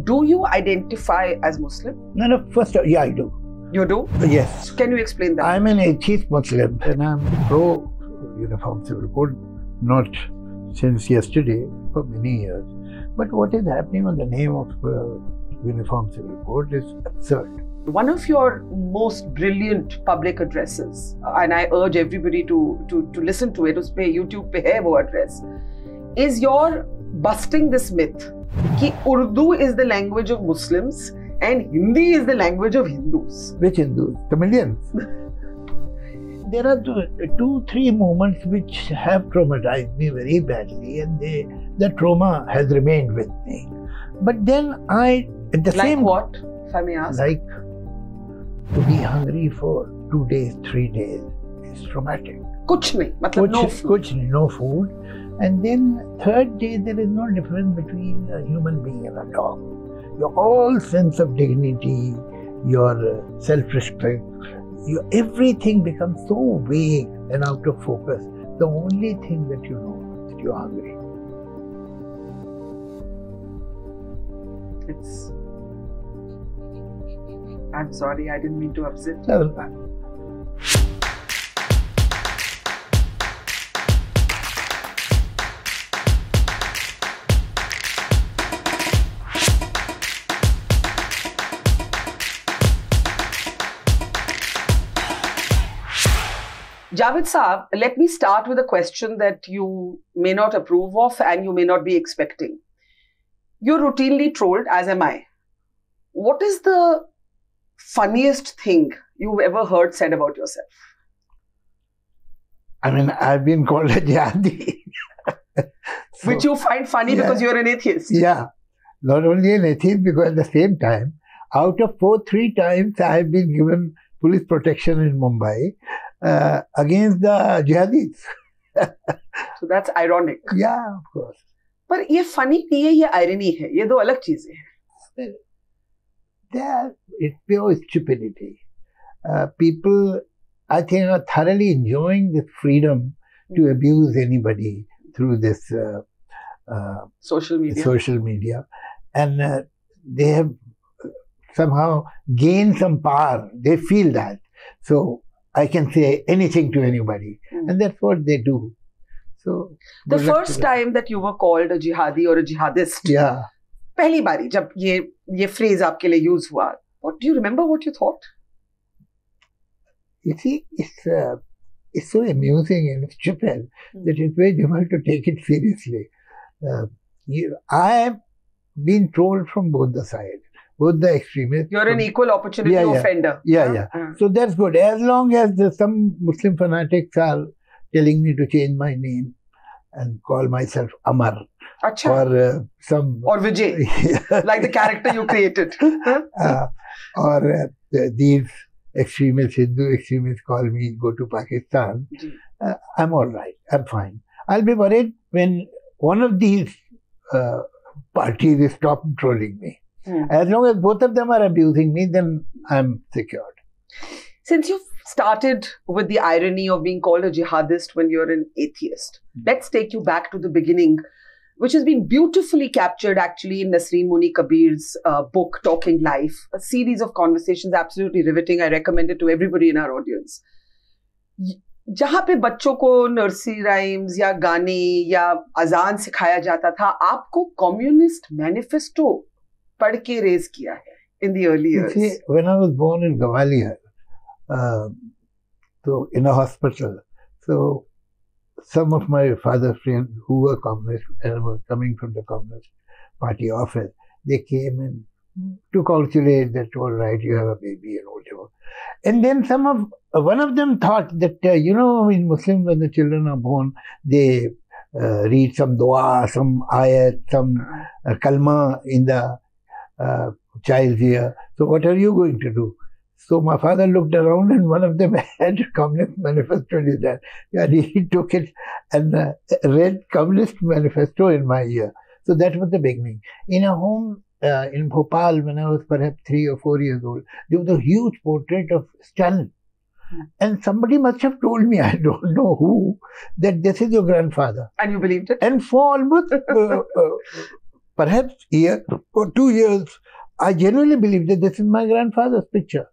Do you identify as Muslim? No, first, yeah, I do. You do? Yes. Can you explain that? I'm an atheist Muslim and I'm pro-uniform civil code, not since yesterday, for many years. But what is happening on the name of uniform civil code is absurd. One of your most brilliant public addresses, and I urge everybody to listen to it, उसपे YouTube पे है वो address, is your busting this myth कि Urdu is the language of Muslims and Hindi is the language of Hindus. Which Hindus? Tamilians. There are two, three moments which have traumatized me very badly, and the trauma has remained with me. But then at the same... Like what, if I may ask? Like to be hungry for 2 days, 3 days is traumatic. Kuch nahi, matlab no food. Kuch nahi, no food. And then third day, there is no difference between a human being and a dog. Your whole sense of dignity, your self-respect, everything becomes so vague and out of focus. The only thing that you know is that you're hungry. I'm sorry, I didn't mean to upset you. No. Javed Saab, let me start with a question that you may not approve of and you may not be expecting. You're routinely trolled, as am I. What is the funniest thing you've ever heard said about yourself? I mean, I've been called a jihadi. Which you find funny because you're an atheist. Yeah. Not only an atheist, because at the same time, out of 3 times I've been given police protection in Mumbai against the jihadis. So that's ironic. Yeah, of course. But ये funny नहीं है, ये irony है. ये दो अलग चीजें हैं. It's pure stupidity. People, I think, are thoroughly enjoying this freedom to abuse anybody through this social media. And they have somehow gained some power. They feel that. So I can say anything to anybody. And that's what they do. So the first time that you were called a jihadi or a jihadist, yeah, पहली बारी जब ये phrase आपके लिए use हुआ, what do you remember? What you thought? You see, it's so amusing and stupid that it's very difficult to take it seriously. I have been trolled from both the sides, both the extremists. You're an equal opportunity offender. Yeah. So that's good. As long as some Muslim fanatics are telling me to change my name and call myself Amar. Achha. Or Vijay, like the character you created. Or these extremists, Hindu extremists call me, go to Pakistan. I'm all right. I'm fine. I'll be worried when one of these parties stops trolling me. As long as both of them are abusing me, then I'm secured. Since you've started with the irony of being called a jihadist when you're an atheist, let's take you back to the beginning, which has been beautifully captured actually in Nasreen Muni Kabir's book, Talking Life. A series of conversations, absolutely riveting. I recommend it to everybody in our audience. जहाँ पे बच्चों को nursery rhymes या गाने या अजान सिखाया जाता था, आपको कम्युनिस्ट मैनिफेस्टो पढ़ के रेज किया है in the early years. You see, when I was born in Gwalior, so in a hospital, so some of my father's friends who were communists and were coming from the Communist Party office, they came in to congratulate that, all right, you have a baby and whatever. And then one of them thought that, in Muslims, when the children are born, they read some dua, some ayat, some kalma in the child's ear. So what are you going to do? So my father looked around and one of them had Communist Manifesto in his hand. And he took it and read Communist Manifesto in my ear. So that was the beginning. In a home in Bhopal, when I was perhaps 3 or 4 years old, there was a huge portrait of Stalin. And somebody must have told me, I don't know who, that this is your grandfather. And you believed it? And for almost perhaps year or 2 years, I genuinely believe that this is my grandfather's picture.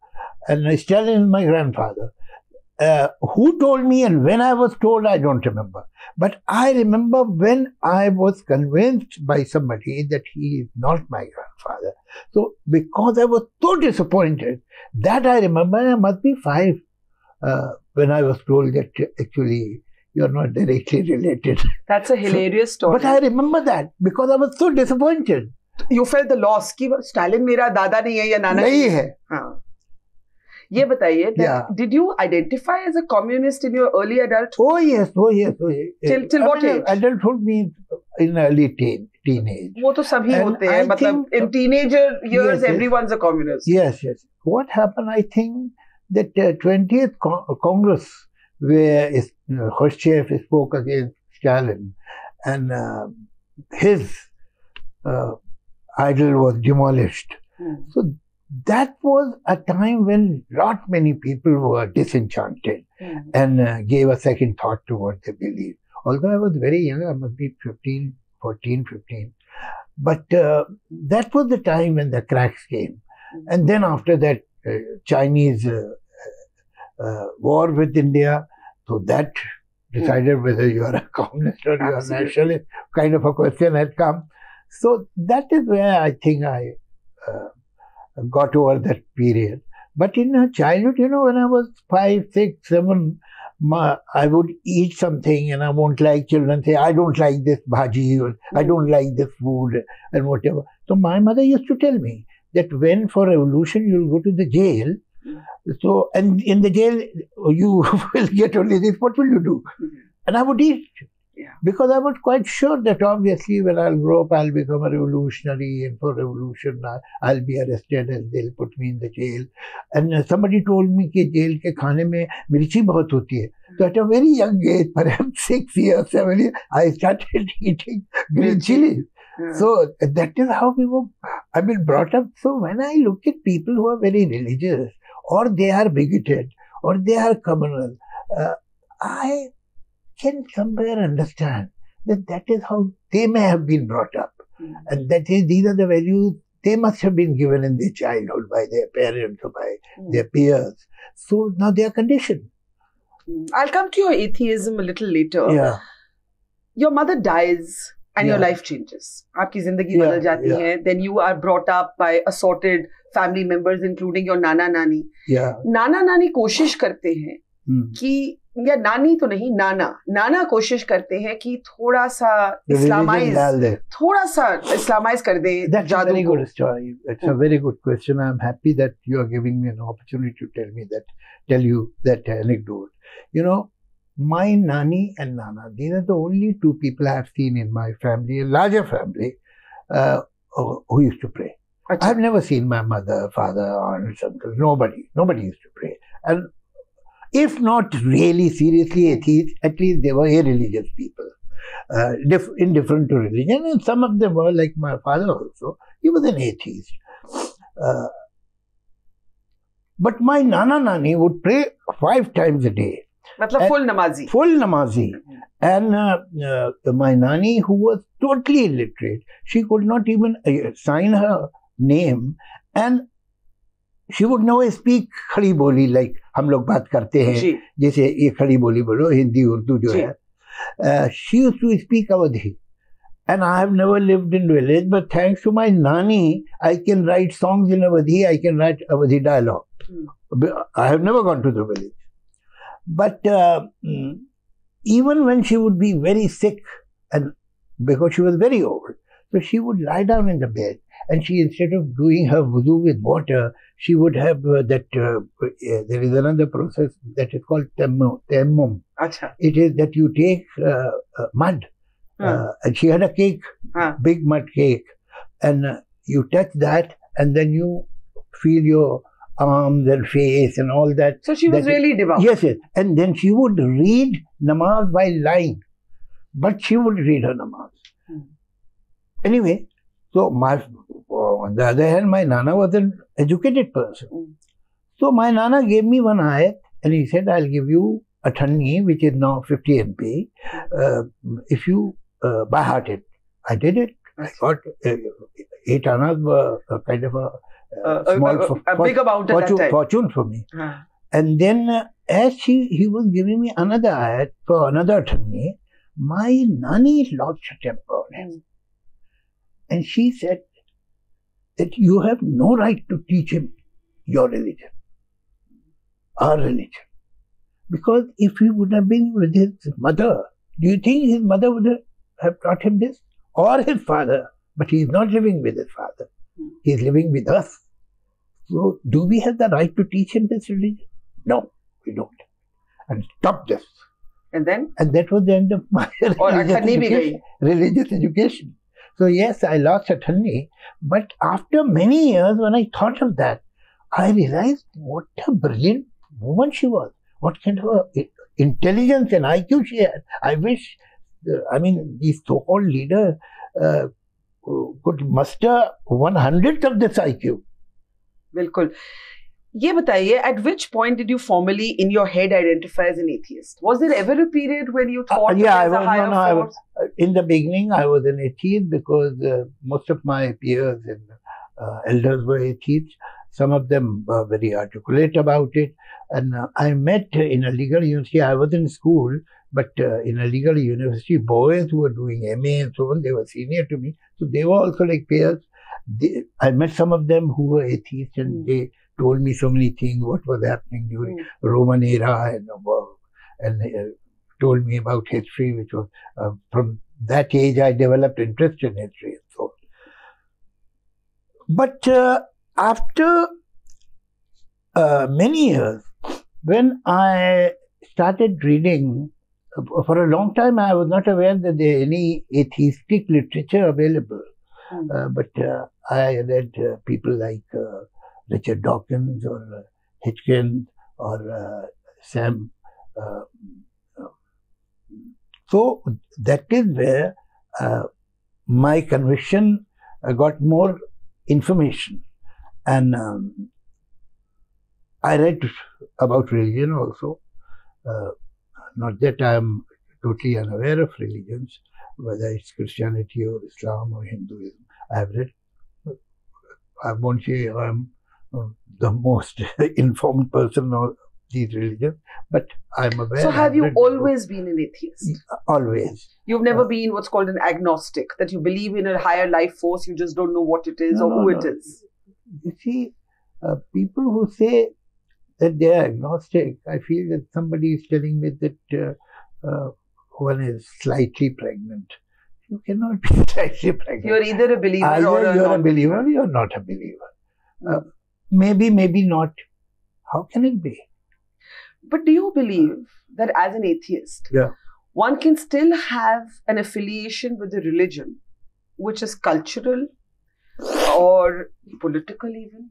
And Stalin is my grandfather. Who told me and when I was told, I don't remember. But I remember when I was convinced by somebody that he is not my grandfather. So because I was so disappointed, that I remember, I must be 5 when I was told that actually you're not directly related. That's a hilarious story. But I remember that because I was so disappointed. You felt the loss कि Stalin मेरा दादा नहीं है या नाना नहीं है. हाँ. ये बताइए, did you identify as a communist in your early adulthood? Oh yes. Till what age? Adulthood means in early teenage. वो तो सभी होते हैं, मतलब in teenager years everyone's a communist. Yes. What happened? I think that 20th Congress, where Khrushchev spoke against Stalin, and his idol was demolished. So that was a time when not many people were disenchanted and gave a second thought to what they believed. Although I was very young, I must be 14, 15. But that was the time when the cracks came. And then after that, Chinese war with India, so that decided whether you are a communist or you are a nationalist, kind of a question had come. So that is where I think I got over that period. But in her childhood, when I was 5, 6, 7, I would eat something and I won't like children say, I don't like this bhaji or I don't like this food and whatever. So my mother used to tell me that when for revolution you'll go to the jail, so and in the jail you will get only this, what will you do? And I would eat. Because I was quite sure that obviously when I'll grow up, I'll become a revolutionary, and for revolution, I'll be arrested and they'll put me in the jail. And somebody told me that jail ke khane mein mirchi bahut hoti hai. So at a very young age, perhaps 6 years, 7 years, I started eating green chilies. So that is how we were, brought up. So when I look at people who are very religious, or they are bigoted, or they are communal, I can somewhere understand that is how they may have been brought up. And that is, these are the values they must have been given in their childhood by their parents or by their peers. So now they are conditioned. I'll come to your atheism a little later. Your mother dies and your life changes. Aapki zindagi badal jati hai. Then you are brought up by assorted family members, including your nana nani. Nana nani koshish karte hain कि या नानी तो नहीं, नाना कोशिश करते हैं कि थोड़ा सा इस्लामाइज कर दे. That's a very good story. It's a very good question. I'm happy that you are giving me an opportunity to tell you that anecdote. My nani and nana, these are the only 2 people I have seen in my family, a larger family, who used to pray. I have never seen my mother, father, aunts, uncles, nobody used to pray. And if not really seriously atheists, at least they were irreligious people, indifferent to religion, and some of them were, like my father also, he was an atheist. But my nana-nani would pray 5 times a day. Matlab full namazi. Full namazi. And my nani, who was totally illiterate, she could not even sign her name, and she would never speak खड़ी बोली like हम लोग बात करते हैं जैसे ये खड़ी बोली बोलो हिंदी उर्दू जो है. She used to speak Awadhi, and I have never lived in village, but thanks to my nani, I can write songs in Awadhi. I can write Awadhi dialogue. I have never gone to the village, but even when she would be very sick, and because she was very old, so she would lie down in the bed. And she, instead of doing her wudu with water, she would have there is another process that is called tayammum. It is that you take mud, and she had a cake, big mud cake, and you touch that, and then you feel your arms and face and all that. So she was really devout. Yes. And then she would read namaz while lying, but she would read her namaz. Anyway, so on the other hand, my nana was an educated person. So my nana gave me one ayat and he said, I'll give you a thani, which is now 50 MP, if you by heart it. I did it. I got 8 annas were a kind of a big amount at that time. Fortune for me. And then as he was giving me another ayat for another attorney, my nanny lost her temper on him. And she said that you have no right to teach him your religion, our religion. Because if he would have been with his mother, do you think his mother would have taught him this? Or his father? But he is not living with his father. He is living with us. So do we have the right to teach him this religion? No, we don't. And stop this. And then? And that was the end of my religious education. So yes, I lost attorney. But after many years, when I thought of that, I realized what a brilliant woman she was. What kind of intelligence and IQ she had. I wish, these so-called leaders could muster 100th of this IQ. Bilkul. Ye bataiye, at which point did you formally in your head identify as an atheist? Was there ever a period when you thought there was a higher force? In the beginning, I was an atheist because most of my peers and elders were atheists. Some of them were very articulate about it. And I met in a legal university. I was in school, but in a legal university, boys who were doing MA and so on, they were senior to me. So they were also like peers. I met some of them who were atheists, and they told me so many things, what was happening during Roman era, and told me about history, which was from that age I developed interest in history and so on. But after many years, when I started reading, for a long time I was not aware that there is any atheistic literature available. But I read people like Richard Dawkins or Hitchens or Sam. So that is where my conviction got more information. And I read about religion also. Not that I am totally unaware of religions, whether it's Christianity or Islam or Hinduism. I have read. I won't say I'm the most informed person of these religions, but I'm aware. So have you always been an atheist? Always. You've never been what's called an agnostic, that you believe in a higher life force, you just don't know what it is or who it is? You see, people who say that they are agnostic, I feel that somebody is telling me that one is slightly pregnant. You cannot be slightly pregnant. You're either a believer either or you're a believer or you're not a believer. Maybe, maybe not. How can it be? But do you believe that as an atheist, one can still have an affiliation with a religion which is cultural or political even?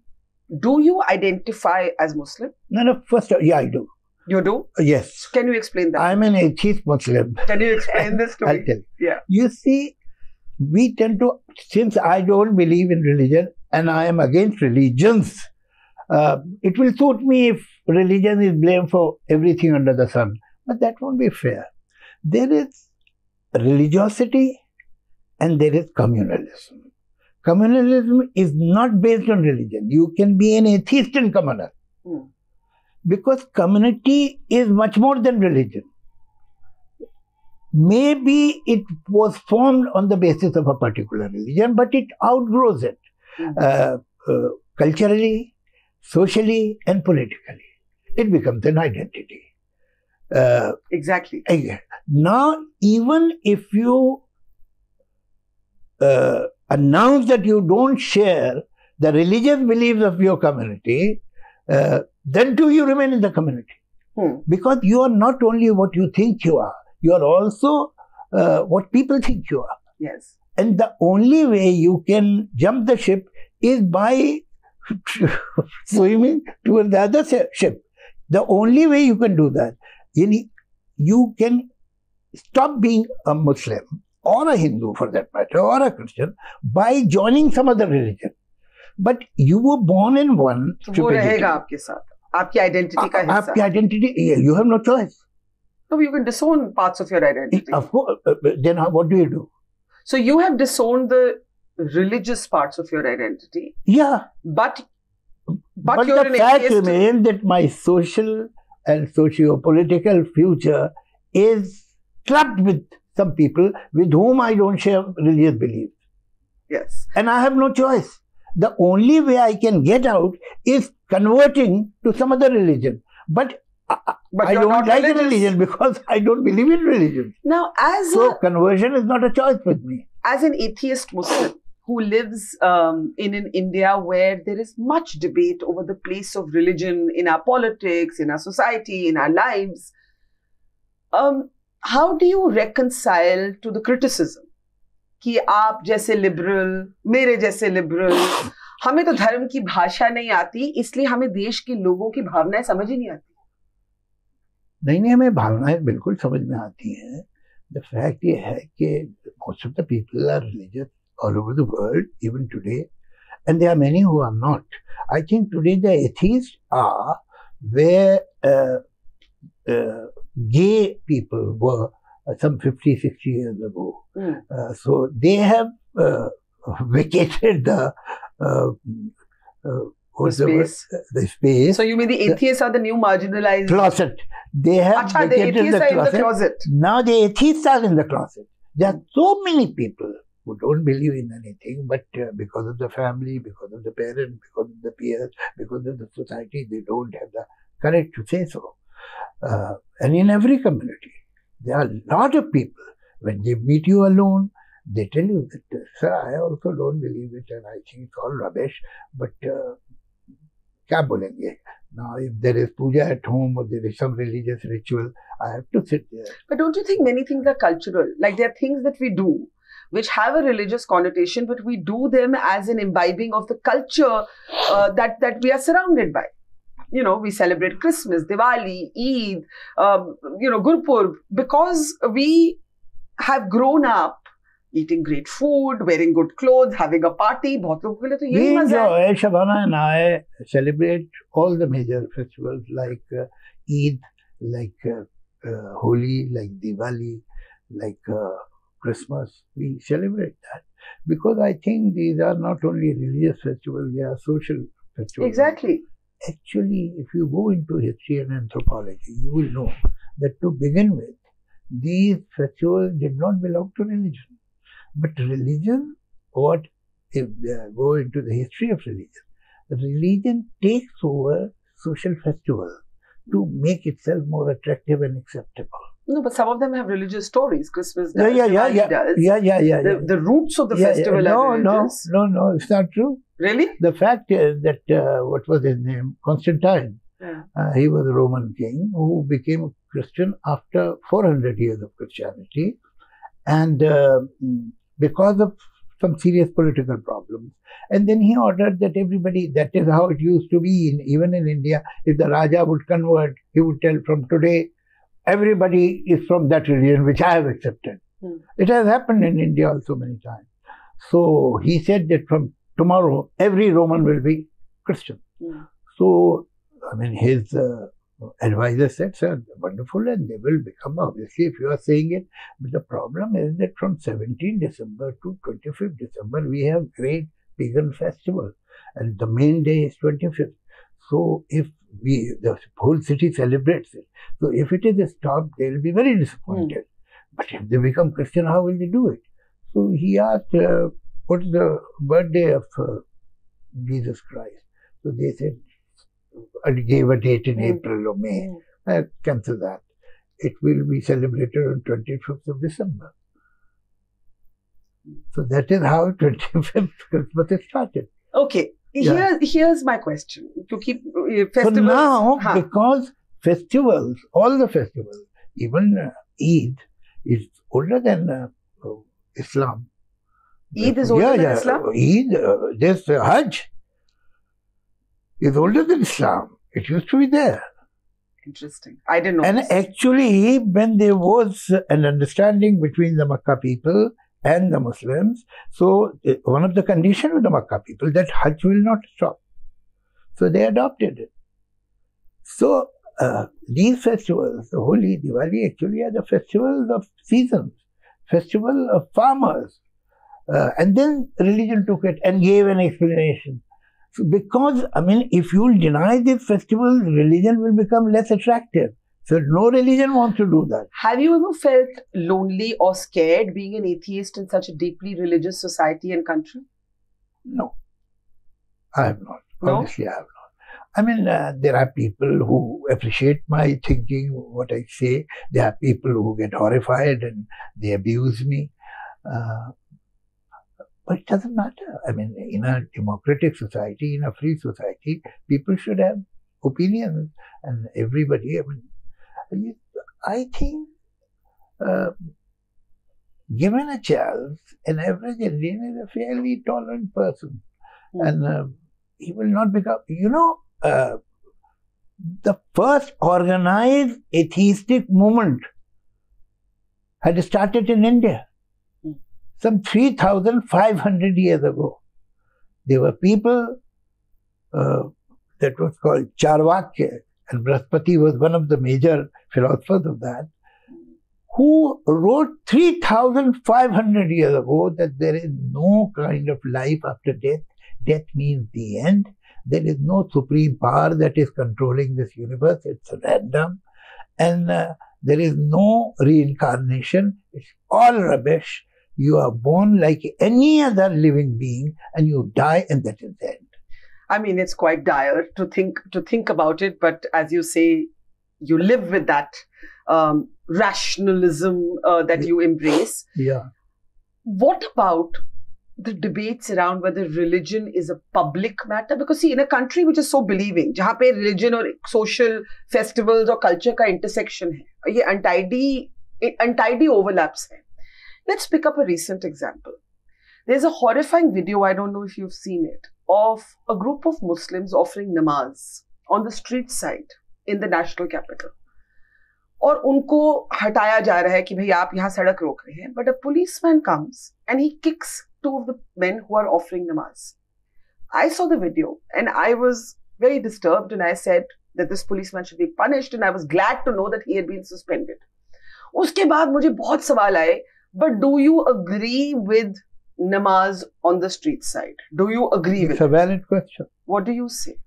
Do you identify as Muslim? No, first, yeah, I do. You do? Yes. Can you explain that? I'm an atheist Muslim. Can you explain this to me? I'll tell you. Yeah. You see, we tend to, since I don't believe in religion and I am against religions, it will suit me if religion is blamed for everything under the sun. But that won't be fair. There is religiosity and there is communalism. Communalism is not based on religion. You can be an atheist and communal. Because community is much more than religion. Maybe it was formed on the basis of a particular religion, but it outgrows it. Culturally, socially, and politically. It becomes an identity. Exactly. Now, even if you announce that you don't share the religious beliefs of your community, then too you remain in the community. Because you are not only what you think you are also what people think you are. Yes. And the only way you can jump the ship is by swimming towards the other ship. The only way you can do that, you can stop being a Muslim or a Hindu for that matter, or a Christian, by joining some other religion. But you were born in one. वो रहेगा आपके साथ. आपकी identity का हिस्सा. आपकी identity, you have no choice. No, you can disown parts of your identity. Of course. Then what do you do? So you have disowned the religious parts of your identity. Yeah. But you're the fact remains that my social and socio-political future is clubbed with some people with whom I don't share religious beliefs. Yes. And I have no choice. The only way I can get out is converting to some other religion. But I don't like religion because I don't believe in religion. Now, conversion is not a choice with me. As an atheist Muslim who lives in an India where there is much debate over the place of religion in our politics, in our society, in our lives, how do you reconcile to the criticism कि आप जैसे liberal, मेरे जैसे liberal, हमें तो धर्म की भाषा नहीं आती, इसलिए हमें देश के लोगों की भावनाएं समझ ही नहीं आती? नहीं, हमें भावनाएं बिल्कुल समझ में आती हैं. The fact ये है कि most of the people are religious all over the world, even today, and there are many who are not. I think today the atheists are where gay people were some 50, 60 years ago. So they have vacated the space. So you mean the atheists are the new marginalized? Closet. They have vacated the atheists are in the closet. Now the atheists are in the closet. There are so many people who don't believe in anything, but because of the family, because of the parents, because of the peers, because of the society, they don't have the courage to say so. And in every community, there are a lot of people, when they meet you alone, they tell you that, sir, I also don't believe it and I think it's all rubbish, but kya bolenge? Now, if there is puja at home or there is some religious ritual, I have to sit there. But don't you think many things are cultural? Like there are things that we do which have a religious connotation, but we do them as an imbibing of the culture that we are surrounded by. You know, we celebrate Christmas, Diwali, Eid, Gurpurb, because we have grown up eating great food, wearing good clothes, having a party. We enjoy, Shabana and I celebrate all the major festivals like Eid, like Holi, like Diwali, like Christmas. We celebrate that because I think these are not only religious festivals, they are social festivals. Exactly. Actually, if you go into history and anthropology, you will know that to begin with, these festivals did not belong to religion. But religion, if they go into the history of religion takes over social festivals to make itself more attractive and acceptable. No, but some of them have religious stories. Christmas does, does. The roots of the festival are religious. No, it's not true. Really? The fact is that, what was his name? Constantine. He was a Roman king who became a Christian after 400 years of Christianity. And because of some serious political problems. And then he ordered that everybody, that is how it used to be, even in India, if the Raja would convert, he would tell from today, everybody is from that religion which I have accepted. It has happened in India also many times. So he said that from tomorrow, every Roman will be Christian. So, I mean, his advisor said, sir, wonderful, and they will become, obviously, if you are saying it. But the problem is that from 17 December to 25th December, we have great pagan festival. And the main day is 25th. So, if the whole city celebrates it. So, if it is stopped, they will be very disappointed. But if they become Christian, how will they do it? So, he asked, what is the birthday of Jesus Christ? So, they said, I gave a date in April or May. I cancel that. It will be celebrated on 25th of December. So that is how 25th Christmas is started. Okay. Here's my question. To keep festivals. So now, because festivals, all the festivals, even Eid is older than Islam. Eid is older than Islam? Eid, there's Hajj. Is older than Islam. It used to be there. Interesting. I didn't know. And actually, when there was an understanding between the Makkah people and the Muslims, so one of the conditions of the Makkah people that Hajj will not stop. So they adopted it. So these festivals, the Holi, Diwali, actually are the festivals of seasons, festival of farmers. And then religion took it and gave an explanation. So because, I mean, if you deny this festival, religion will become less attractive. So no religion wants to do that. Have you ever felt lonely or scared being an atheist in such a deeply religious society and country? No, I have not. No? Honestly, I have not. I mean, there are people who appreciate my thinking, what I say. There are people who get horrified and they abuse me. But it doesn't matter. I mean, in a democratic society, in a free society, people should have opinions, and everybody, I mean, I think, given a chance, an average Indian is a fairly tolerant person. And he will not become, the first organized atheistic movement had started in India some 3,500 years ago. There were people that was called Charvakya, and Brahaspati was one of the major philosophers of that, who wrote 3,500 years ago that there is no kind of life after death. Death means the end. There is no supreme power that is controlling this universe. It's random. And there is no reincarnation. It's all rubbish. You are born like any other living being and you die, and that is the end. I mean, it's quite dire to think about it, but as you say, you live with that rationalism that you embrace. Yeah. What about the debates around whether religion is a public matter? Because see, in a country which is so believing, जहाँ पे religion और social festivals or culture का intersection है, ये untidy overlaps है. Let's pick up a recent example. There's a horrifying video, I don't know if you've seen it, of a group of Muslims offering namaz on the street side in the national capital. और उनको हटाया जा रहा है कि भाई आप यहाँ सड़क रोक रहे हैं. But a policeman comes and he kicks two of the men who are offering namaz. I saw the video and I was very disturbed, and I said that this policeman should be punished, and I was glad to know that he had been suspended. उसके बाद मुझे बहुत सवाल आए, but do you agree with namaz on the street side? Do you agree with it? It's a valid question. What do you say?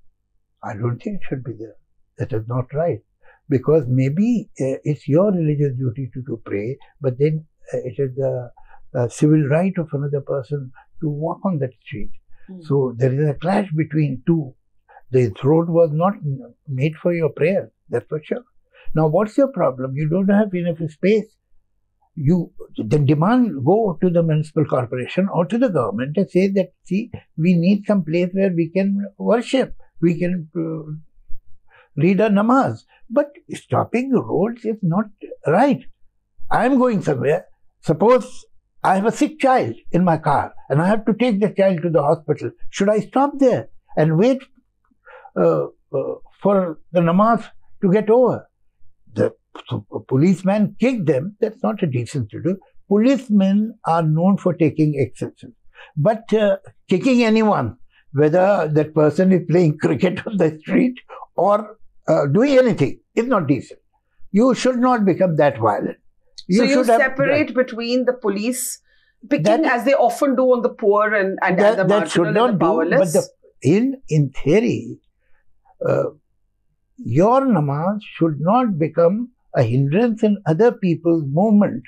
I don't think it should be there. That is not right. Because maybe it's your religious duty to pray, but then it is the civil right of another person to walk on that street. So there is a clash between two. The road was not made for your prayer, that's for sure. Now what's your problem? You don't have enough space. You then go to the municipal corporation or to the government and say that, see, we need some place where we can worship, we can read a namaz. But stopping the roads is not right. I am going somewhere. Suppose I have a sick child in my car and I have to take the child to the hospital. Should I stop there and wait for the namaz to get over? The policeman kicked them. That's not a decent to do. Policemen are known for taking excesses. But kicking anyone, whether that person is playing cricket on the street or doing anything, is not decent. You should not become that violent. So you separate between the police picking, as they often do, on the poor and the marginal and the powerless. But in theory, your namaz should not become a hindrance in other people's movement.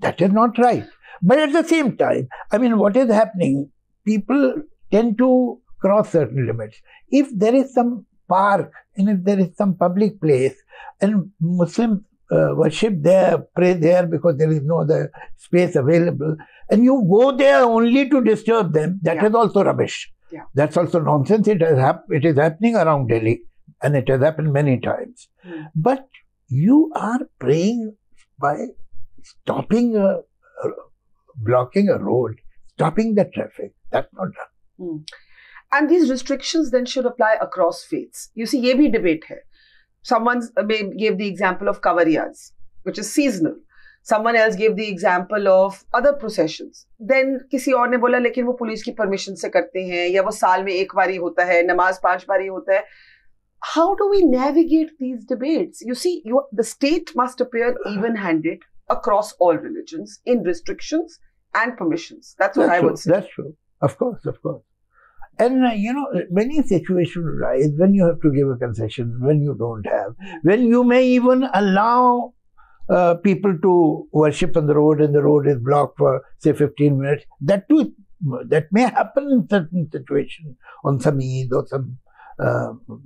That is not right. But at the same time, I mean, what is happening? People tend to cross certain limits. If there is some park and if there is some public place and Muslims worship there, pray there because there is no other space available, and you go there only to disturb them, that is also rubbish. Yeah. That's also nonsense. It is happening around Delhi, and it has happened many times. But you are praying by stopping, blocking a road, stopping the traffic. That's not done. And these restrictions then should apply across faiths. You see, ये भी debate है. Someone gave the example of kavariyas, which is seasonal. Someone else gave the example of other processions. Then किसी और ने बोला लेकिन वो police की permission से करते हैं, या वो साल में एक बारी होता है, नमाज 5 बारी होता है. How do we navigate these debates? You see, the state must appear even-handed across all religions in restrictions and permissions. That's what I would say. That's true. Of course, of course. And, many situations arise when you have to give a concession, when you don't have, when you may even allow people to worship on the road and the road is blocked for, say, 15 minutes. That too, that may happen in certain situations on some Eid or some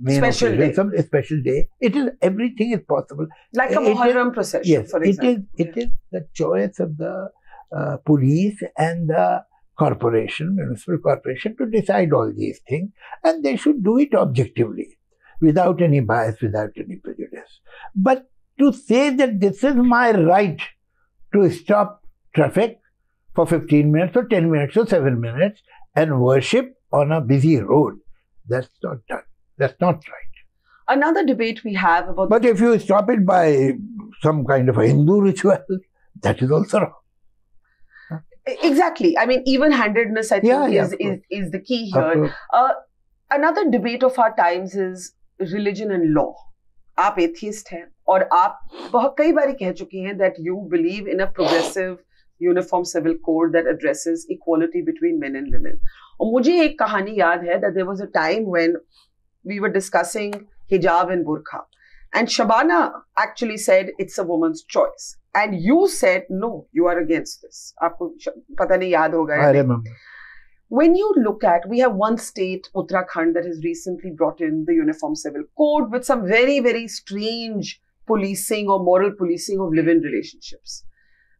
special day. Some special day. Everything is possible. Like a Muharram procession, yes, for example. It is the choice of the police and the municipal corporation to decide all these things, and they should do it objectively, without any bias, without any prejudice. But to say that this is my right to stop traffic for 15 minutes or 10 minutes or 7 minutes and worship on a busy road, that's not done. That's not right. Another debate we have about... But if you stop it by some kind of a Hindu ritual, that is also wrong. Exactly. I mean, even-handedness, I think, is the key here. Another debate of our times is religion and law. आप atheist हैं और आप बहुत कई बारी कह चुकी हैं that you believe in a progressive uniform civil code that addresses equality between men and women. और मुझे एक कहानी याद है that there was a time when we were discussing hijab and burqa, and Shabana actually said it's a woman's choice, and you said no, you are against this. आपको पता नहीं याद होगा. I remember. When you look at, we have one state, Uttarakhand, that has recently brought in the Uniform Civil Code with some very, very strange policing or moral policing of live-in relationships.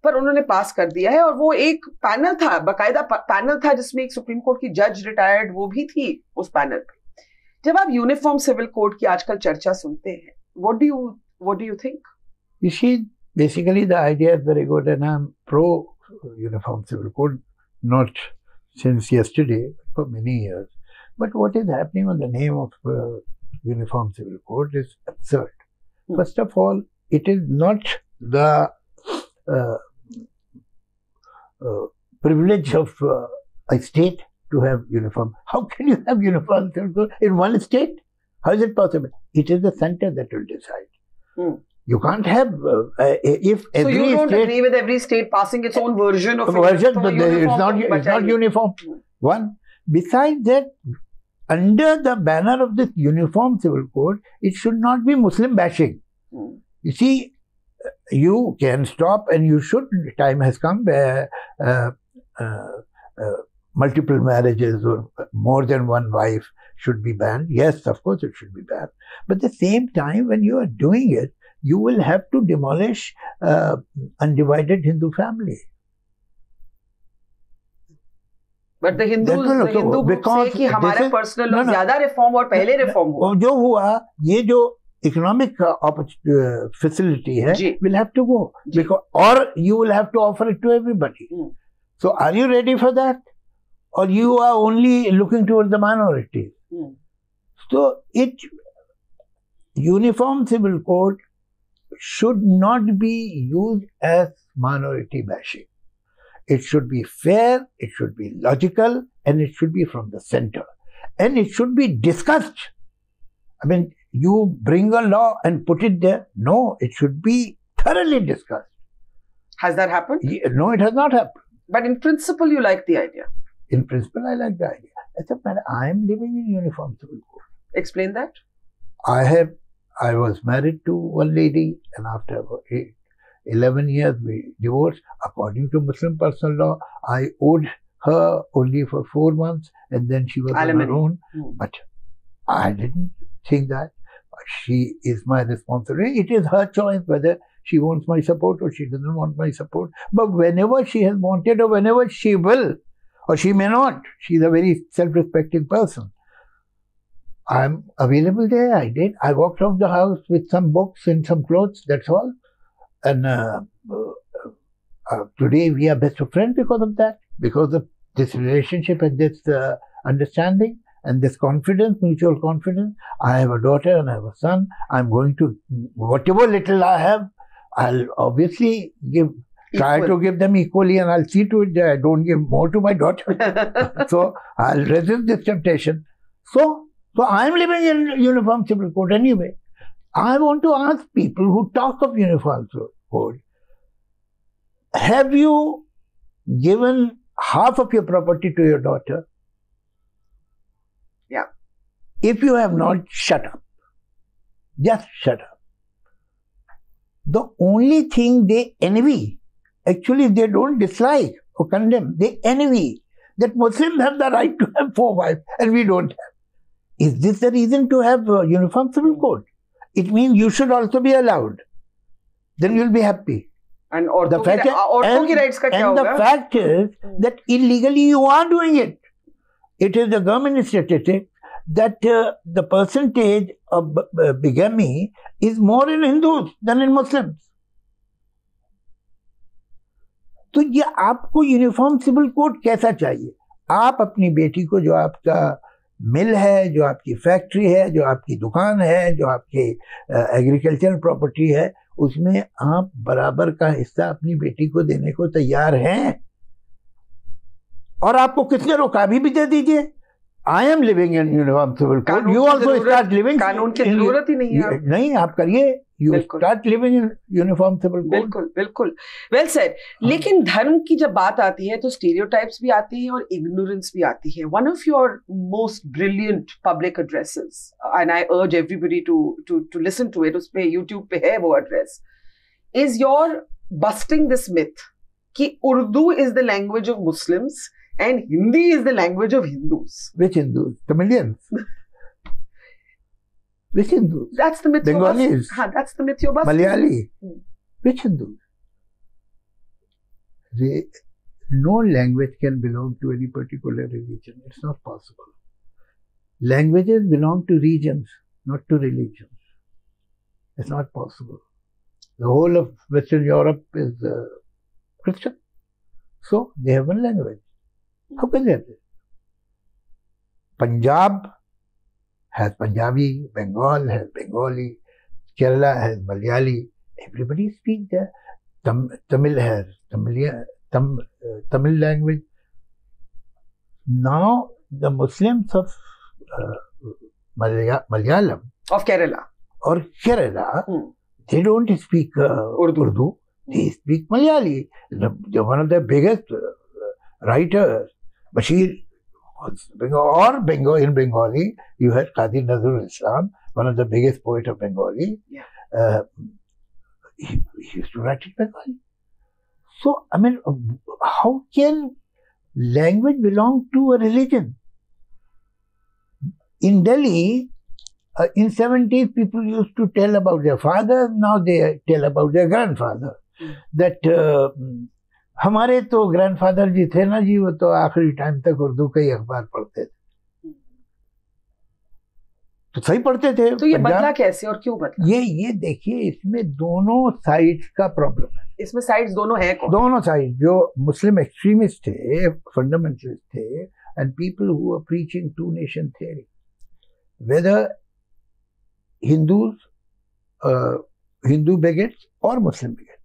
पर उन्होंने पास कर दिया है, और वो एक panel था, बाकायदा पैनल था जिसमें एक सुप्रीम कोर्ट की जज रिटायर्ड वो भी थी उस पैनल पे. जब आप यूनिफॉर्म सिविल कोड की आजकल चर्चा सुनते हैं, what do you think? You see, basically the idea is very good, and I'm pro Uniform Civil Code, not since yesterday, for many years. But what is happening on the name of Uniform Civil Code is absurd. First of all, it is not the privilege of a state to have uniform. How can you have uniform civil code in one state? How is it possible? It is the center that will decide. You can't have if every state... So you don't agree with every state passing its own version of it's not uniform. One. Besides that, under the banner of this Uniform Civil Code, it should not be Muslim bashing. You see, you can stop, and you should. Time has come where multiple marriages or more than one wife should be banned. Yes, of course it should be banned. But at the same time, when you are doing it, you will have to demolish undivided Hindu family. But the Hindu group say कि हमारा personal law ज़्यादा reform और पहले reform हुआ. जो हुआ, ये जो economic facility hai, will have to go. Because, or you will have to offer it to everybody. So are you ready for that? Or you are only looking towards the minority? So Uniform Civil Code should not be used as minority bashing. It should be fair, it should be logical, and it should be from the center. And it should be discussed. I mean, you bring a law and put it there. No, it should be thoroughly discussed. Has that happened? No, it has not happened. But in principle, you like the idea? In principle, I like the idea. As a matter, I am living in Uniform Civil Code. Explain that. I was married to one lady, and after 11 years we divorced. According to Muslim personal law, I owed her only for 4 months, and then she was on her own. But I didn't think that. She is my responsibility. It is her choice whether she wants my support or she doesn't want my support. But whenever she has wanted, or whenever she will, or she may not, she is a very self-respecting person, I'm available there. I did. I walked out of the house with some books and some clothes, that's all. And today we are best of friends because of that, because of this relationship and this understanding and this confidence, mutual confidence. I have a daughter and I have a son. I'm going to, whatever little I have, I'll obviously try to give them equally, and I'll see to it that I don't give more to my daughter. So I'll resist this temptation. So I'm living in Uniform Civil Code anyway. I want to ask people who talk of Uniform Civil Code, have you given half of your property to your daughter. Yeah. If you have not, shut up. Just shut up. The only thing they envy, actually they don't dislike or condemn, they envy that Muslims have the right to have 4 wives and we don't have. Is this the reason to have a uniform civil code? It means you should also be allowed. Then you'll be happy. And the fact is that illegally you are doing it. It is the government statistic that the percentage of bigamy is more in Hindus than in Muslims. तो ये आपको uniform civil code कैसा चाहिए? आप अपनी बेटी को, जो आपका मिल है, जो आपकी फैक्ट्री है, जो आपकी दुकान है, जो आपकी एग्रीकल्चरल प्रॉपर्टी है, उसमें आप बराबर का हिस्सा अपनी बेटी को देने को तैयार हैं। और आपको किसने रोका? अभी भी दे दीजिए। I am living in uniform civil code. You also start living. कानून की जरूरत ही नहीं है। नहीं, आप करिए। You start living in uniform civil code. बिल्कुल, बिल्कुल। Well said. लेकिन धर्म की जब बात आती है तो stereotypes भी आती हैं और ignorance भी आती है। One of your most brilliant public addresses, and I urge everybody to listen to it, उस पे YouTube पे है वो address, is your busting this myth कि Urdu is the language of Muslims and Hindi is the language of Hindus. Which Hindus? Tamilians? Which Hindus? That's the myth. Bengalis? That's the myth you're busting. Malayali? Which Hindus? No language can belong to any particular religion. It's not possible. Languages belong to regions, not to religions. It's not possible. The whole of Western Europe is Christian. So they have one language. How can that be? Punjab has Punjabi, Bengal has Bengali, Kerala has Malayali. Everybody speaks there. Tamil has Tamil language. Now the Muslims of Malayalam, of Kerala, or Kerala, they don't speak Urdu. They speak Malayali. One of the biggest writers, Bashir, or in Bengali, you had Qazi Nazrul Islam, one of the biggest poet of Bengali. Yeah. He used to write in Bengali. So, I mean, how can language belong to a religion? In Delhi, in 70s, people used to tell about their father, now they tell about their grandfather. That हमारे तो grandfather जी थे ना जी, वो तो आखिरी time तक उर्दू का ही अखबार पढ़ते थे। तो सही पढ़ते थे। तो ये बदला कैसे और क्यों बदला? ये देखिए, इसमें दोनों साइड्स का प्रॉब्लम है। इसमें साइड्स दोनों हैं कौन? दोनों साइड, जो मुस्लिम एक्सट्रीमिस्ट थे, फंडामेंटलिस्ट थे, and people who are preaching two nation theory, whether Hindu bigots or Muslim bigots.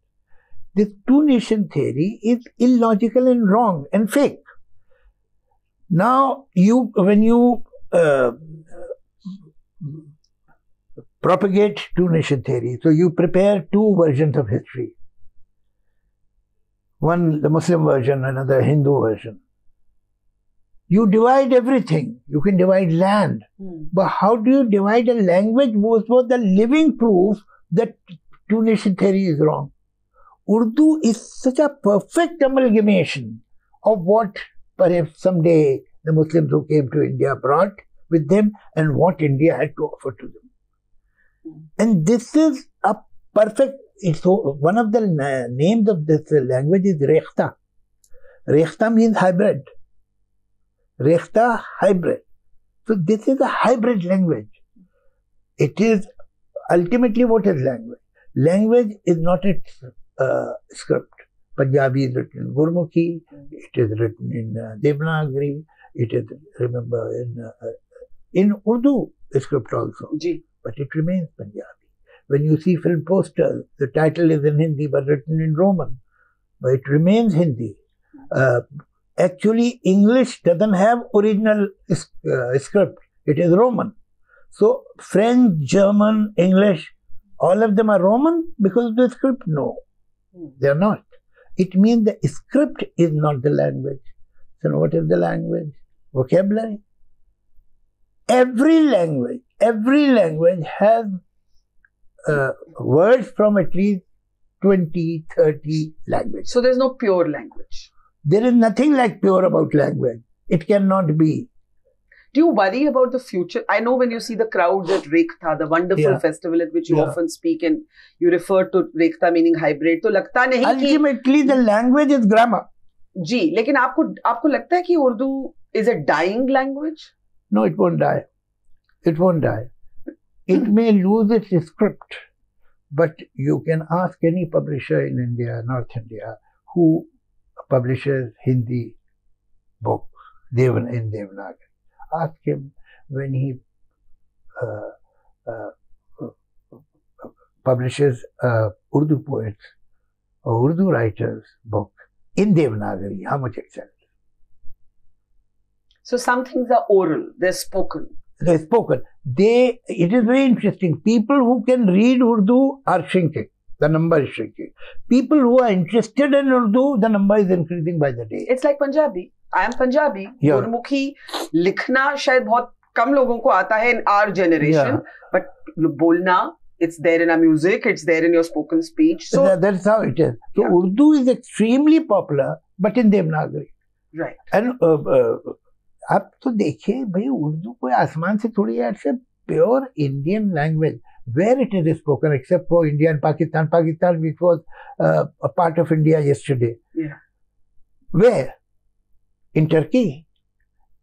This two-nation theory is illogical and wrong and fake. Now, when you propagate two-nation theory, so you prepare two versions of history. One, the Muslim version, another Hindu version. You divide everything. You can divide land. But how do you divide a language which was the living proof that two-nation theory is wrong? Urdu is such a perfect amalgamation of what perhaps someday the Muslims who came to India brought with them and what India had to offer to them. And this is a perfect, so one of the names of this language is Rekhta. Rekhta means hybrid. Rekhta, hybrid. So this is a hybrid language. It is ultimately what is language. Language is not its script. Punjabi is written in Gurmukhi, it is written in Devanagari, it is, remember, in Urdu script also. But it remains Punjabi. When you see film posters, the title is in Hindi but written in Roman. But it remains Hindi. Actually, English doesn't have original script. It is Roman. So, French, German, English, all of them are Roman because of the script? No, they are not. It means the script is not the language. So what is the language? Vocabulary. Every language has words from at least 20, 30 languages. So there's no pure language. There is nothing like pure about language. It cannot be. Do you worry about the future? I know when you see the crowds at Rektha, the wonderful festival at which you often speak, and you refer to Rektha meaning hybrid, तो लगता नहीं ultimately the language is grammar. जी, लेकिन आपको लगता है कि Urdu is a dying language? No, it won't die. It won't die. It may lose its script, but you can ask any publisher in India, North India, who publishes Hindi books in Devanagari. Ask him when he publishes Urdu poets or Urdu writers' book in Devanagari, how much it sells. So some things are oral, they're spoken. They're spoken. It is very interesting. People who can read Urdu are shrinking. The number is shrinking. People who are interested in Urdu, the number is increasing by the day. It's like Punjabi. I am Punjabi. Gurmukhi likhna shayad bahut kam logon ko aata hai in our generation. But bolna, it's there in our music, it's there in your spoken speech. So that's how it is. So Urdu is extremely popular, but in Devanagari. Right. And आप तो देखिए भाई उर्दू कोई आसमान से थोड़ी है. It's a pure Indian language. Where it is spoken, except for India and Pakistan. Pakistan, which was a part of India yesterday. Yeah. Where? In Turkey,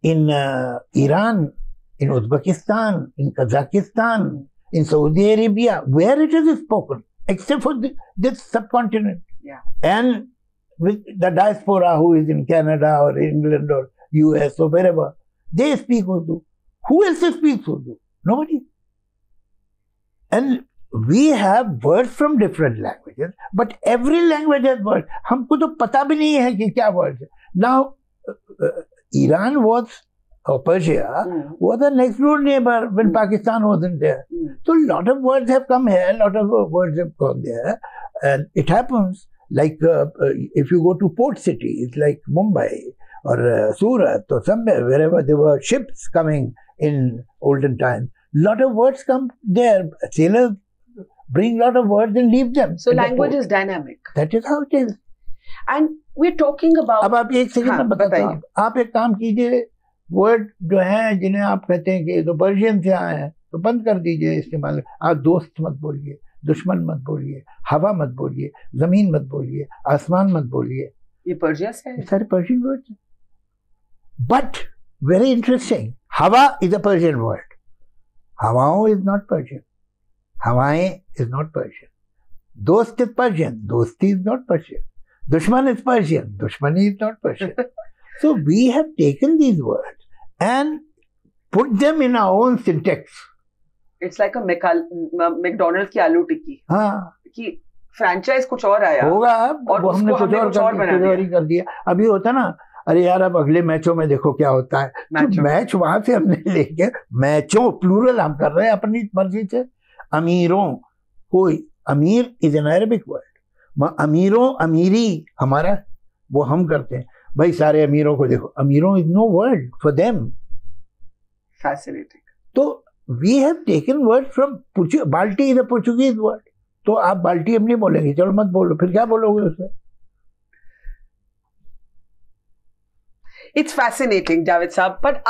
in Iran, in Uzbekistan, in Kazakhstan, in Saudi Arabia, where it is spoken, except for this subcontinent. Yeah. And with the diaspora who is in Canada or England or US or wherever, they speak Urdu. Who else speaks Urdu? Nobody. And we have words from different languages, but every language has words. हमको तो पता भी नहीं है कि क्या words है. Now, Iran was, or Persia, was a next door neighbor when Pakistan wasn't there. So a lot of words have come here, a lot of words have gone there. And it happens, like if you go to port cities like Mumbai or Surat or somewhere, wherever there were ships coming in olden times, lot of words come there. Sailors bring lot of words and leave them. So language is dynamic. That is how it is. And we're talking about... अब आप एक second में बताइए. आप एक काम कीजिए, word जो हैं जिन्हें आप कहते हैं कि तो पर्शियन से आए हैं, तो बंद कर दीजिए इस्तेमाल. आप दोस्त मत बोलिए, दुश्मन मत बोलिए, हवा मत बोलिए, जमीन मत बोलिए, आसमान मत बोलिए. ये पर्शिया से है. सारे Persian word. But very interesting. हवा is a Persian word. हवाओं is not Persian. हवाएं is not Persian. दोस्त is Persian. दोस्ती is not Persian. Dushman is Persian. Dushmani is not Persian. So we have taken these words and put them in our own syntax. It's like a McDonald's की आलू टिक्की. हाँ. कि franchise कुछ और आया. होगा और वो हमने कुछ और कर दिया. अभी होता ना, अरे यार अब अगले मैचों में देखो क्या होता है. तो मैच वहां से हमने लेके मैचों प्लूरल हम कर रहे हैं अपनी मर्जी से. अमीरों, कोई अमीर इज एन अरेबिक वर्ड. अमीरों, अमीरी हमारा, वो हम करते हैं. भाई सारे अमीरों को देखो, अमीरों is no word for them. Fascinating. तो we have taken word from balti is a Portuguese word. तो आप बाल्टी हम नहीं बोलेंगे, चलो मत बोलो, फिर क्या बोलोगे उससे? It's fascinating, Javed Saab. But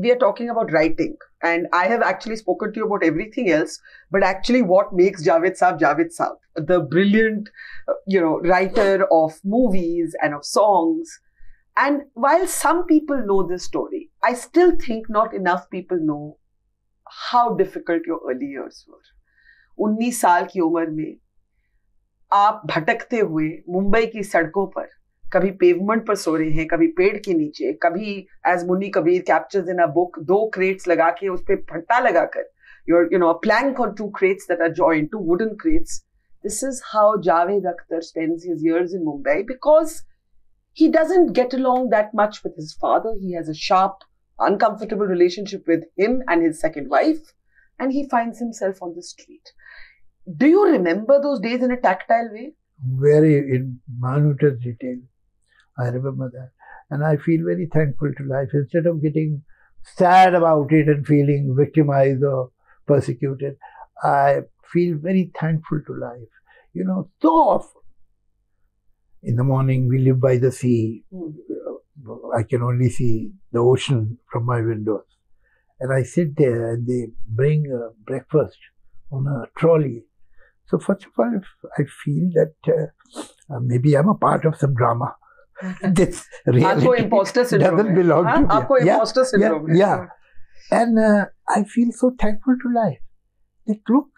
we are talking about writing, and I have actually spoken to you about everything else. But actually, what makes Javed Saab, the brilliant, writer of movies and of songs. And while some people know this story, I still think not enough people know how difficult your early years were. 19 साल की उम्र में आप भटकते हुए मुंबई की सड़कों पर, कभी पेवमेंट पर सो रहे हैं, कभी पेड़ के नीचे, कभी as Munni Kabir captures in a book 2 crates लगा के उस पे फट्टा लगाकर, a plank on 2 crates that are joined, 2 wooden crates. This is how Javed Akhtar spends his years in Mumbai, because he doesn't get along that much with his father. He has a sharp, uncomfortable relationship with him and his second wife, and he finds himself on the street. Do you remember those days in a tactile way? very in minute detail. I remember that. And I feel very thankful to life. Instead of getting sad about it and feeling victimized or persecuted, I feel very thankful to life. You know, so often. In the morning, we live by the sea. I can only see the ocean from my windows. And I sit there and they bring breakfast on a trolley. So first of all, I feel that maybe I'm a part of some drama. This reality doesn't belong to me. Imposter syndrome. Yeah. And I feel so thankful to life. That look,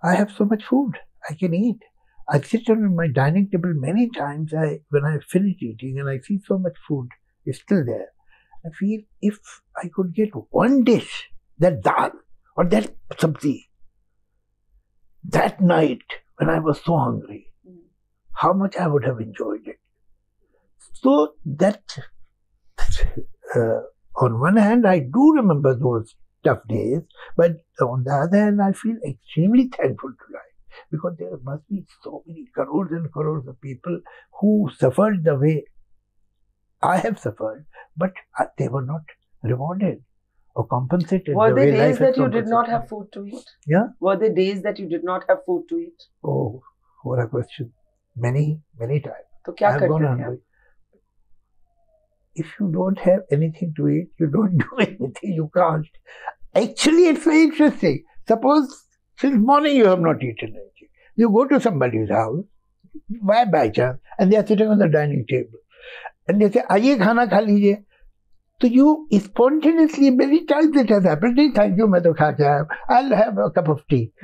I have so much food I can eat. I sit on my dining table many times when I finish eating and I see so much food is still there. I feel if I could get one dish, that dal or that sabzi, that night when I was so hungry, how much I would have enjoyed it. So that, on one hand, I do remember those tough days, but on the other hand, I feel extremely thankful to life. Because there must be so many crores and crores of people who suffered the way I have suffered, but they were not rewarded or compensated. Were there days that you did not have food to eat? Yeah. Were there days that you did not have food to eat? Oh, what a question. Many times. So kya I have gone hungry. If you don't have anything to eat, you don't do anything. You can't. Actually, it's very interesting. Suppose since morning you have not eaten anything. You go to somebody's house, by chance, and they are sitting on the dining table. And they say, "Aaiye khana kha lijiye." So you spontaneously, many times it has happened, "Thank you, main to kha ke aaya. I'll have a cup of tea."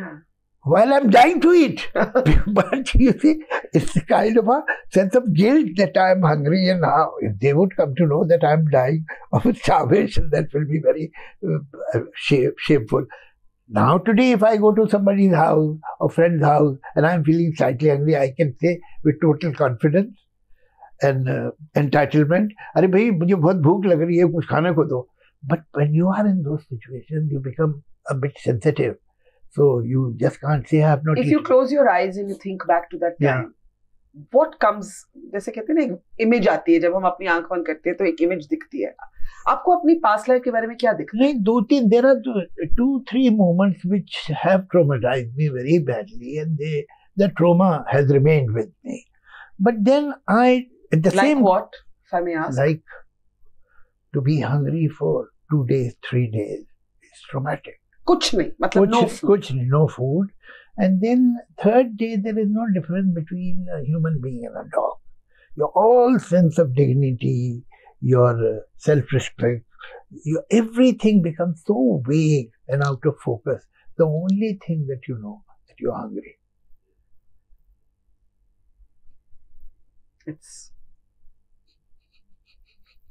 While I'm dying to eat. But you see, it's kind of a sense of guilt that I'm hungry, and now if they would come to know that I'm dying of starvation, that will be very shameful. Now today, if I go to somebody's house or friend's house and I'm feeling slightly hungry, I can say with total confidence and entitlement, "Arey bhai, mujhe bahut bhook lag rahi hai, kuch khane ko do." But when you are in those situations, you become a bit sensitive. So you just can't say, "I have not eaten." If you close your eyes and you think back to that time, what comes, जैसे कहते हैं ना, image आती है, जब हम अपनी आंख बंद करते हैं तो एक image दिखती है. आपको अपनी past life के बारे में क्या दिखता है? नहीं, there are 2-3 moments which have traumatized me very badly, and the trauma has remained with me. But then at the same... Like what, if I may ask? Like to be hungry for 2 days, 3 days is traumatic. Kuch nahi, matlab no food. Kuch nahi, no food. And then third day, there is no difference between a human being and a dog. Your all sense of dignity, your self-respect, everything becomes so vague and out of focus. The only thing that you know that you're hungry.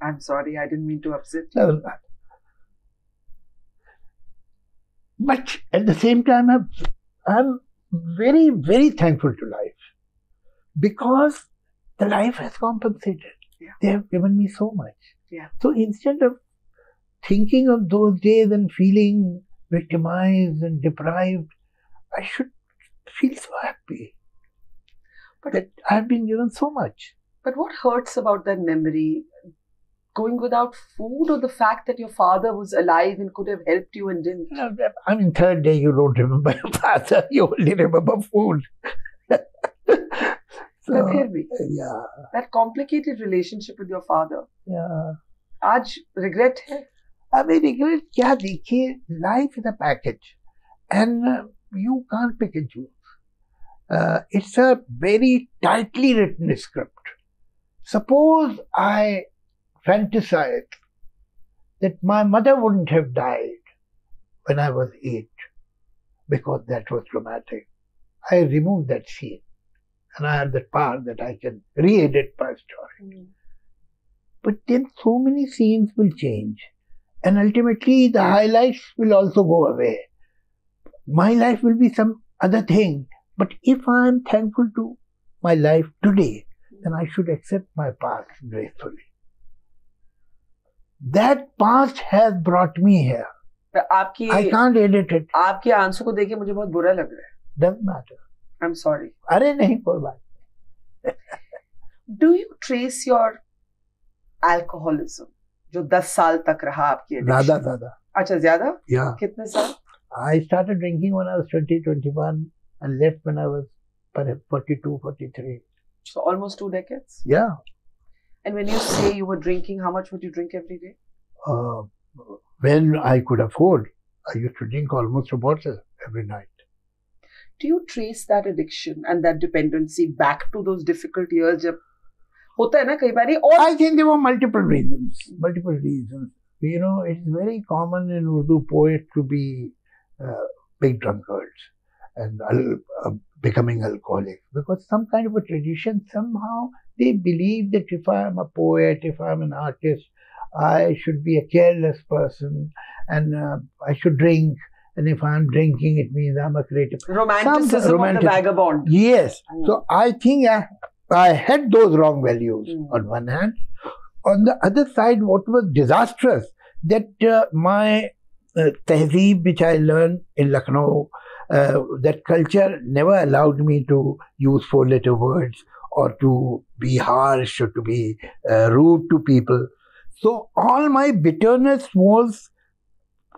I'm sorry, I didn't mean to upset you. Doesn't matter. But at the same time, I'm very, very thankful to life because the life has compensated. Yeah. They have given me so much. Yeah. So instead of thinking of those days and feeling victimized and deprived, I should feel so happy that I've been given so much. But what hurts about that memory? Going without food, or the fact that your father was alive and could have helped you and didn't? I mean, third day you don't remember your father, you only remember food. So, yeah. That complicated relationship with your father. Yeah. आज regret है? अभी regret क्या, देखिए, life is a package and you can't pick and choose. It's a very tightly written script. Suppose I fantasize that my mother wouldn't have died when I was 8 because that was traumatic. I removed that scene and I have that power that I can re-edit my story. But then so many scenes will change and ultimately the highlights will also go away. My life will be some other thing. But if I am thankful to my life today, then I should accept my past gracefully. That past has brought me here. I can't edit it. आपके आंसू को देख के मुझे बहुत बुरा लग रहा है. Doesn't matter. I'm sorry. अरे नहीं, कोई बात नहीं. Do you trace your alcoholism, जो 10 साल तक रहा आपकी addiction? ज़्यादा. अच्छा, ज़्यादा? Yeah. कितने साल? I started drinking when I was 20, 21 and left when I was perhaps 42, 43. So almost 2 decades? Yeah. And when you say you were drinking, how much would you drink every day? When I could afford, I used to drink almost a bottle every night. Do you trace that addiction and that dependency back to those difficult years? जब होता है ना कई बारी और I think there were multiple reasons. Multiple reasons. You know, it's very common in Urdu poets to be big drunkards and becoming alcoholics because some kind of a tradition, somehow they believe that if I am a poet, if I am an artist, I should be a careless person and I should drink. And if I'm drinking, it means I'm a creative. Romanticism of the vagabond. Yes. So I think I had those wrong values on one hand. On the other side, what was disastrous, that my tehzeeb, which I learned in Lucknow, that culture never allowed me to use 4-letter words or to be harsh or to be rude to people. So all my bitterness was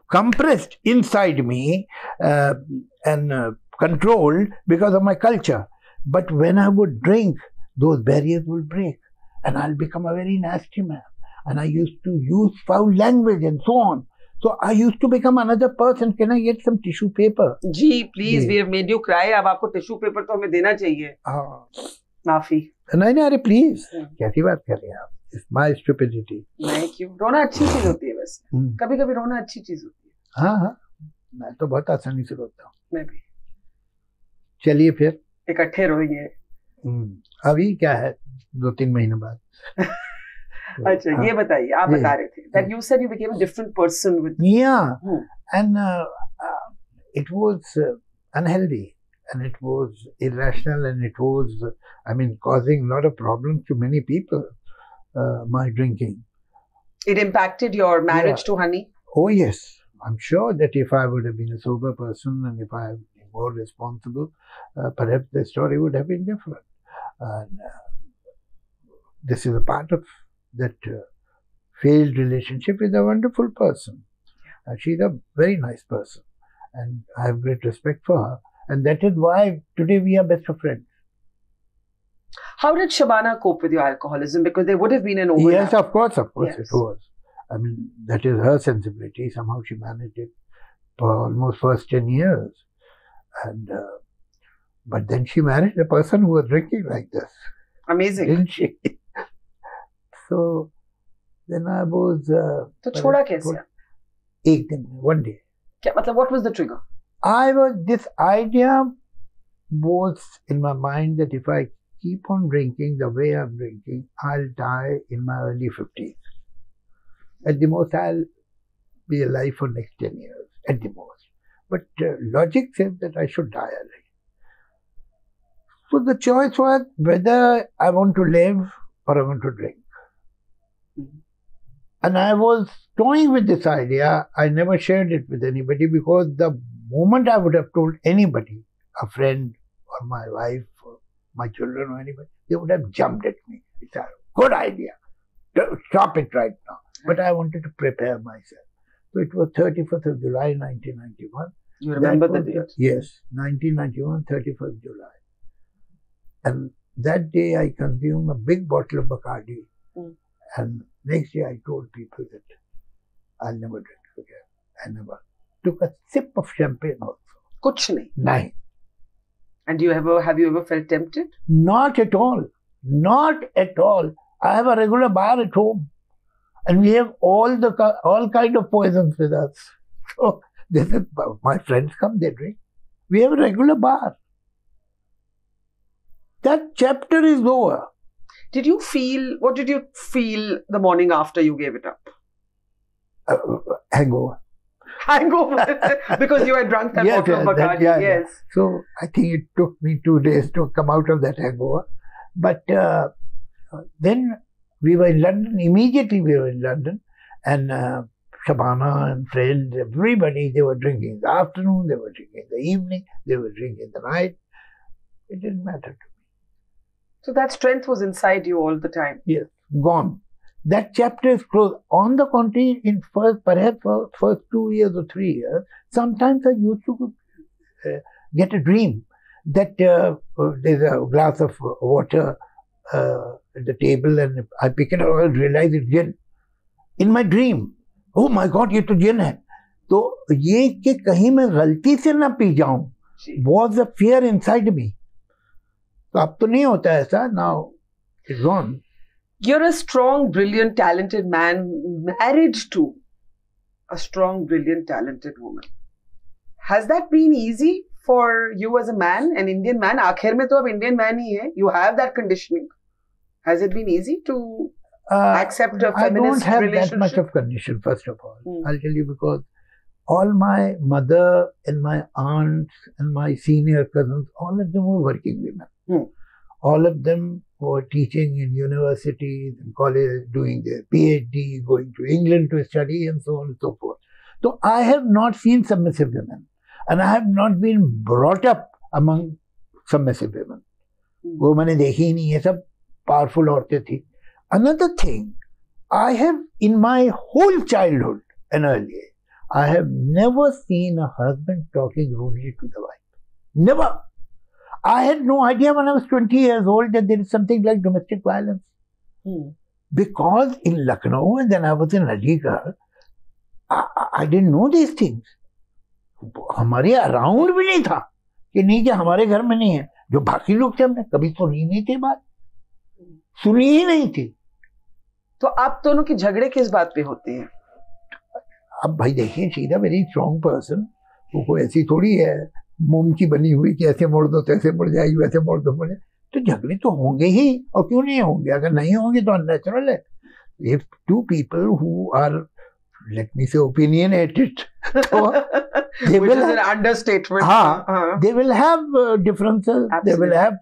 compressed inside me and controlled because of my culture. But when I would drink, those barriers will break and I'll become a very nasty man. And I used to use foul language and so on. So I used to become another person. Can I get some tissue paper? Ji, please, we have made you cry. अब आपको tissue paper तो हमें देना चाहिए. माफी. नहीं, please. कैसी बात कर रहे हैं आप? It's my stupidity. नहीं क्यों? रोना अच्छी चीज होती है वैसे. कभी-कभी रोना अच्छी चीज होती है. हाँ. मैं तो बहुत आसानी से रोता हूँ. मैं भी. चलिए फिर. इकट्ठे रोएंगे. अभी क्या है 2-3 महीने बाद. अच्छा, ये बताइए, आप बता रहे थे that you said you became a different person with. Yeah, and it was unhealthy, and it was irrational, and it was, causing a lot of problems to many people. My drinking. It impacted your marriage to honey? Oh yes, I'm sure that if I would have been a sober person and if I had been more responsible, perhaps the story would have been different. This is a part of that failed relationship with a wonderful person. She's a very nice person and I have great respect for her. And that is why today we are best of friends. How did Shabana cope with your alcoholism? Because there would have been an overlap. Yes, of course, yes. It was. That is her sensibility. Somehow she managed it for almost first 10 years. And but then she married a person who was drinking like this. Amazing. Didn't she? So then I was. So छोड़ा कैसे? एक दिन, one day. क्या मतलब? What was the trigger? This idea was in my mind that if I keep on drinking the way I'm drinking, I'll die in my early 50s. At the most, I'll be alive for next 10 years, at the most. But logic says that I should die early. So the choice was whether I want to live or I want to drink. And I was toying with this idea. I never shared it with anybody because the moment I would have told anybody, a friend or my wife or my children or anybody, they would have jumped at me. It's a good idea. Stop it right now. But I wanted to prepare myself. So it was 31st of July 1991. You remember the date? Yes, 1991, 31st July. And that day I consumed a big bottle of Bacardi. And next day I told people that I'll never drink again. I never took a sip of champagne also. Kuch nahi. Nahi. And have you ever felt tempted? Not at all. Not at all. I have a regular bar at home. And we have all kind of poisons with us. So this is, my friends come, they drink. We have a regular bar. That chapter is over. What did you feel the morning after you gave it up? Hangover. Hangover? Because you had drunk that bottle of Bacardi. Yes. So I think it took me 2 days to come out of that hangover. But then we were in London. Immediately we were in London. And Shabana and friends, everybody, they were drinking in the afternoon, they were drinking in the evening, they were drinking in the night. It didn't matter to me. So that strength was inside you all the time. Yes, gone. That chapter is closed. On the contrary, in perhaps first 2 years or 3 years, sometimes I used to get a dream that there's a glass of water at the table, and I pick it up and realize it's gin. In my dream, oh my God, ये तो gin है. तो ये कि कहीं मैं गलती से ना पी जाऊं, was a fear inside me. तो अब तो नहीं होता ऐसा. Now it's gone. You're a strong, brilliant, talented man married to a strong, brilliant, talented woman. Has that been easy for you as a man, an Indian man? आखिर में तो अब Indian man ही है. You have that conditioning. Has it been easy to accept a feminist relationship? I don't have that much of condition, first of all. I'll tell you, because all my mother and my aunts and my senior cousins, all of them were working women. All of them were teaching in universities and colleges, doing their PhD, going to England to study, and so on and so forth. So I have not seen submissive women, and I have not been brought up among submissive women. वो मैंने देखी ही नहीं, ये सब powerful औरतें थी. Another thing, I have in my whole childhood and early, I have never seen a husband talking rudely to the wife. Never. I had no idea when I was 20 years old that there is something like domestic violence. Because in Lucknow and then I was in Aligarh, I didn't know these things. हमारे around भी नहीं था कि नहीं कि हमारे घर में नहीं है. जो बाकी लोग थे हमने कभी सुनी नहीं थी बात, सुनी ही नहीं थी. तो आप दोनों के झगड़े किस बात पे होते हैं? अब भाई देखिए, she is a very strong person. वो कोई ऐसी थोड़ी है मोम की बनी हुई कि ऐसे मोड़ दो तैसे मुड़ जाएगी, वैसे मोड़ दो मुड़े. तो झगड़े तो होंगे ही, और क्यों नहीं होंगे? अगर नहीं होंगे तो अननेचुरल है. If two people who are, let me say, opinionated, they which will is have, an understatement. They will have differences. Absolutely. They will have.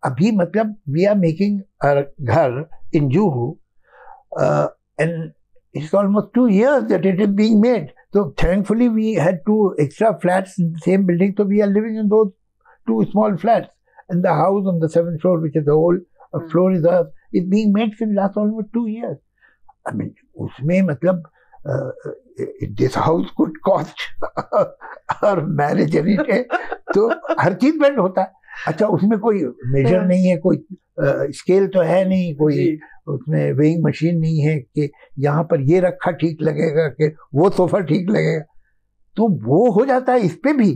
अभी मतलब we are making a घर in Juhu, and it's almost 2 years that it is being made. So thankfully we had 2 extra flats in the same building. So we are living in those 2 small flats, and the house on the 7th floor, which is the whole floor is ours, is being made since last almost 2 years. I mean, उसमें मतलब this house could cost our marriage any day. तो हर चीज bend होता है. अच्छा, उसमें कोई major नहीं है, कोई स्केल तो है नहीं, कोई उसमें वेइंग मशीन नहीं है कि यहाँ पर ये रखा ठीक लगेगा कि वो सोफा ठीक लगेगा. तो वो हो जाता है इस पे भी,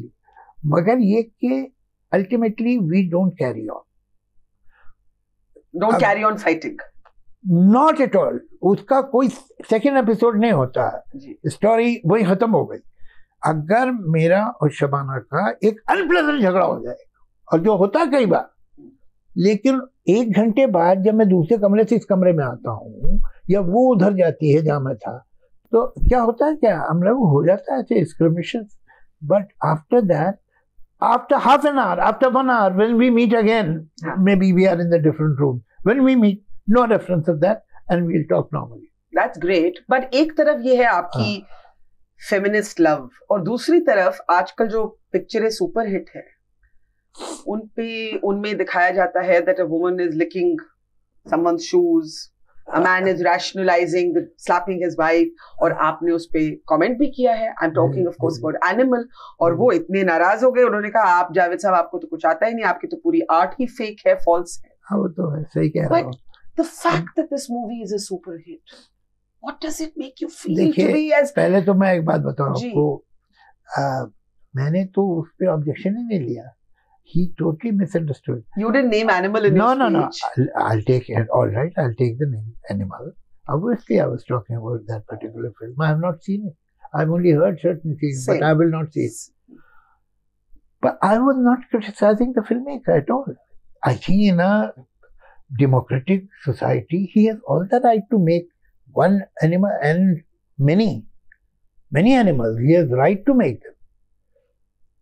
मगर ये कि ultimately we don't carry on. Don't carry on fighting. Not at all. उसका कोई सेकेंड एपिसोड नहीं होता है. स्टोरी वही खत्म हो गई. अगर मेरा और शबाना का एक अनप्लेजेंट झगड़ा हो जाए, और जो होता है कई बार, लेकिन 1 घंटे बाद जब मैं दूसरे कमरे से इस कमरे में आता हूँ, या वो उधर जाती है जहाँ मैं था, तो क्या होता है, क्या हम लोग हो जाता है ऐसे skirmishes. But after that, after half an hour, after 1 hour, when we meet again, maybe we are in the different room. When we meet, no reference of that, and we'll talk normally. That's great. But एक तरफ ये है आपकी feminist love, और दूसरी तरफ आजकल जो पिक्चरें सुपर हिट है, उनमें दिखाया जाता है that a woman is licking someone's shoes, a man is rationalizing the slapping his wife, और आपने उस पे कमेंट भी किया है. I'm talking of course about Animal, और वो इतने नाराज हो गए, उन्होंने कहा आप जावेद साहब आपको तो कुछ आता ही नहीं, आपकी तो पूरी आर्ट ही फेक है, फॉल्स है. हाँ, वो तो है, सही कह रहा हूँ. The fact that this movie is a super hit, what does it make you feel to be as? पहले तो मैं एक बात बताऊँ आपको, मैंने तो उस पे ऑब्जेक्शन ही नहीं लिया. He totally misunderstood. You didn't name Animal in your speech. No. I'll take it. All right, I'll take the name Animal. Obviously, I was talking about that particular film. I have not seen it. I've only heard certain things, but I will not see it. But I was not criticizing the filmmaker at all. I think in a democratic society, he has all the right to make one animal and many animals. He has right to make them.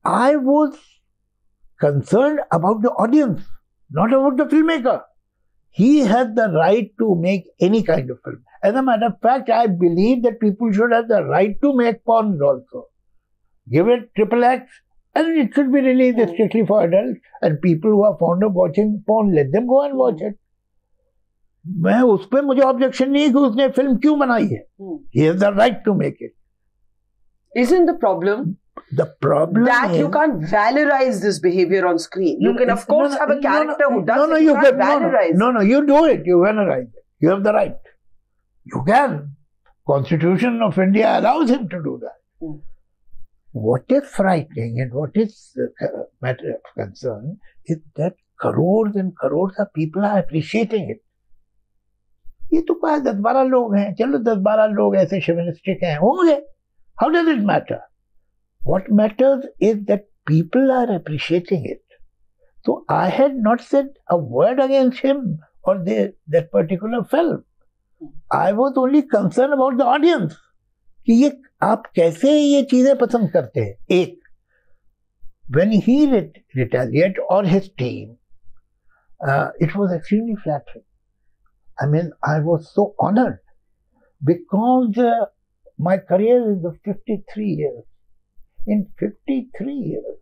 I was concerned about the audience, not about the filmmaker. He has the right to make any kind of film. As a matter of fact, I believe that people should have the right to make porn also. Give it XXX And it should be released strictly for adults. And people who are fond of watching porn, let them go and watch it. मैं उस पर मुझे objection नहीं है कि उसने film क्यों बनाई है. He has the right to make it. Isn't the problem that you can't valorize this behavior on screen? You can, of course, have a character who does it. You can't valorize it. No, you do it. You valorize it. You have the right. You can. Constitution of India allows him to do that. What is frightening and what is matter of concern is that crores and crores of people are appreciating it. ये तो क्या 10-12 लोग हैं, चलो 10-12 लोग ऐसे chauvinistic हैं, होंगे. How does it matter? What matters is that people are appreciating it. So I had not said a word against him or that particular film. I was only concerned about the audience. कि ये आप कैसे ये चीजें पसंद करते हैं. एक, when he retaliated or his team, it was extremely flattering. I mean, I was so honored because my career is of 53 years. In 53 years,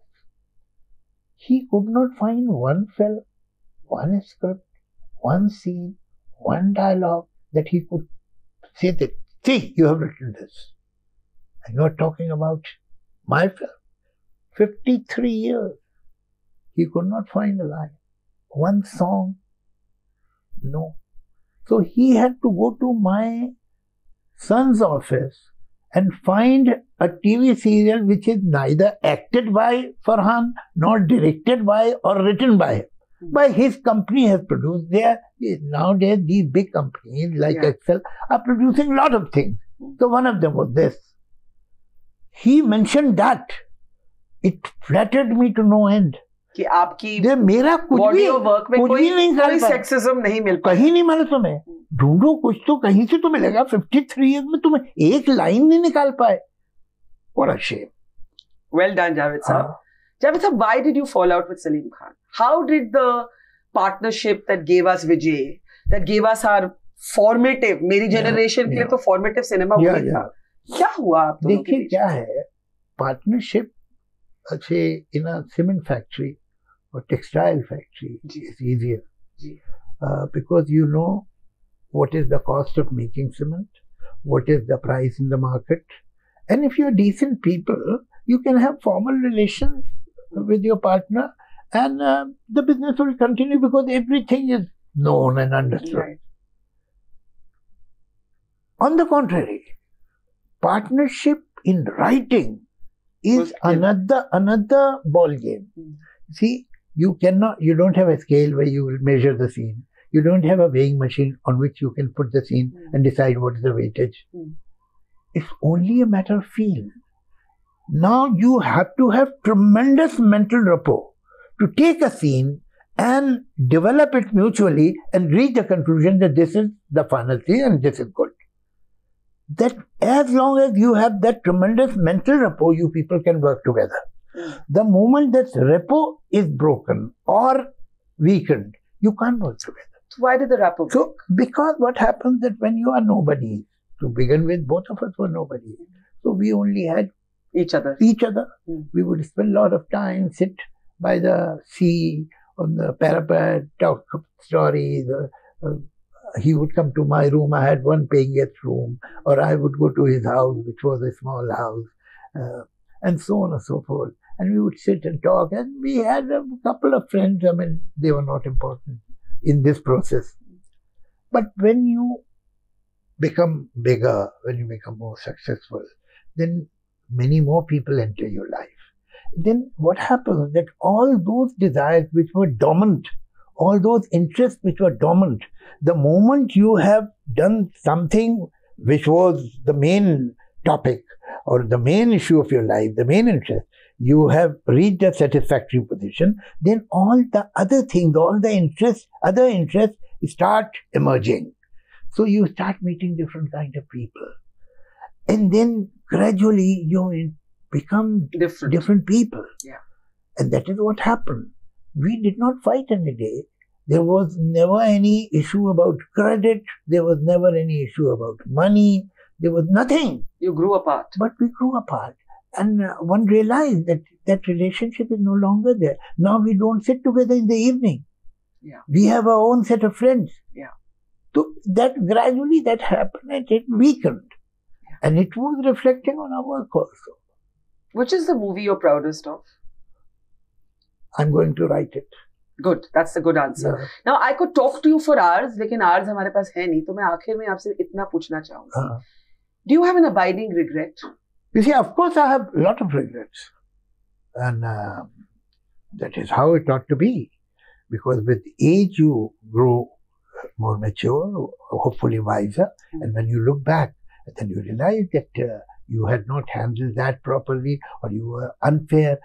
he could not find one film, one script, one scene, one dialogue that he could say that, see, you have written this. And you are talking about my film. 53 years. He could not find a line. One song. No. So he had to go to my son's office and find a TV serial which is neither acted by Farhan nor directed by or written by him. But his company has produced. Nowadays these big companies like Excel are producing a lot of things. So one of them was this. He mentioned that. It flattered me to no end. कि आपकी मेरा body of work में कोई sexism नहीं मिल पाया. कहीं नहीं मिला तुम्हें. ढूंढो कुछ तो कहीं से तो मिलेगा. 53 years में तुम्हें एक लाइन नहीं निकाल पाए. What a shame. Well done, Javed sir. Javed sir, why did you fall out with Salim Khan? How did the partnership that gave us Vijay, that gave us our formative, मेरी generation के लिए तो formative cinema वही था. क्या हुआ आप दोनों के बीच? देखिए क्या है, partnership अच्छे in a cement factory or textile factory is easier because you know what is the cost of making cement, what is the price in the market, and if you are decent people, you can have formal relations with your partner, and the business will continue because everything is known and understood. Right. On the contrary, partnership in writing is another ball game. See, you don't have a scale where you will measure the scene. You don't have a weighing machine on which you can put the scene and decide what is the weightage. It's only a matter of feel. Now you have to have tremendous mental rapport to take a scene and develop it mutually and reach the conclusion that this is the final scene and this is good. That as long as you have that tremendous mental rapport, you people can work together. The moment that rapport is broken or weakened, you can't work together. So why did the rapport break? So, because what happens that when you are nobody, to begin with, both of us were nobody. So we only had each other. We would spend a lot of time, sit by the sea, on the parapet, talk stories. He would come to my room. I had one paying guest room, or I would go to his house, which was a small house, and so on and so forth. And we would sit and talk, and we had a couple of friends. I mean, they were not important in this process. But when you become bigger, when you become more successful, then many more people enter your life. Then what happens that all those desires which were dormant, all those interests which were dormant, the moment you have done something which was the main topic or the main issue of your life, the main interest, you have reached a satisfactory position, then all the other things, all the other interests start emerging. So you start meeting different kind of people. And then gradually you become different people. Yeah. And that is what happened. We did not fight any day. There was never any issue about credit. There was never any issue about money. There was nothing. You grew apart. But we grew apart. And one realized that that relationship is no longer there. Now we don't sit together in the evening. Yeah. We have our own set of friends. Yeah. So that gradually that happened and it weakened. Yeah. And it was reflecting on our work also. Which is the movie you're proudest of? I'm going to write it. Good. That's the good answer. Yeah. Now, I could talk to you for hours, लेकिन hours हमारे पास है नहीं, तो मैं आखिर में आपसे इतना पूछना चाहूँगी. Do you have an abiding regret? You see, of course, I have a lot of regrets. And that is how it ought to be. Because with age, you grow more mature, hopefully wiser. And when you look back, then you realize that you had not handled that properly, or you were unfair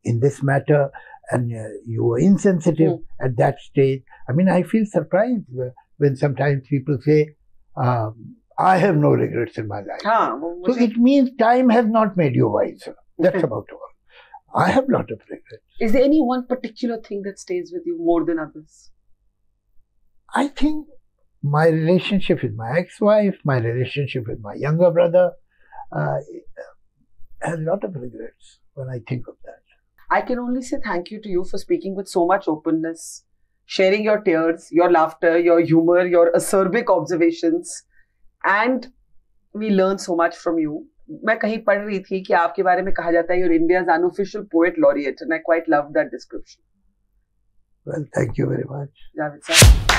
in this matter, and you were insensitive at that stage. I mean, I feel surprised when sometimes people say, I have no regrets in my life. So it means time has not made you wiser. That's about all. I have a lot of regrets. Is there any one particular thing that stays with you more than others? I think my relationship with my ex-wife, my relationship with my younger brother, has a lot of regrets when I think of that. I can only say thank you to you for speaking with so much openness, sharing your tears, your laughter, your humor, your acerbic observations, and we learn so much from you. मैं कहीं पढ़ रही थी कि आपके बारे में कहा जाता है you're India's unofficial poet laureate, and I quite love that description. Well, thank you very much. Javed sir.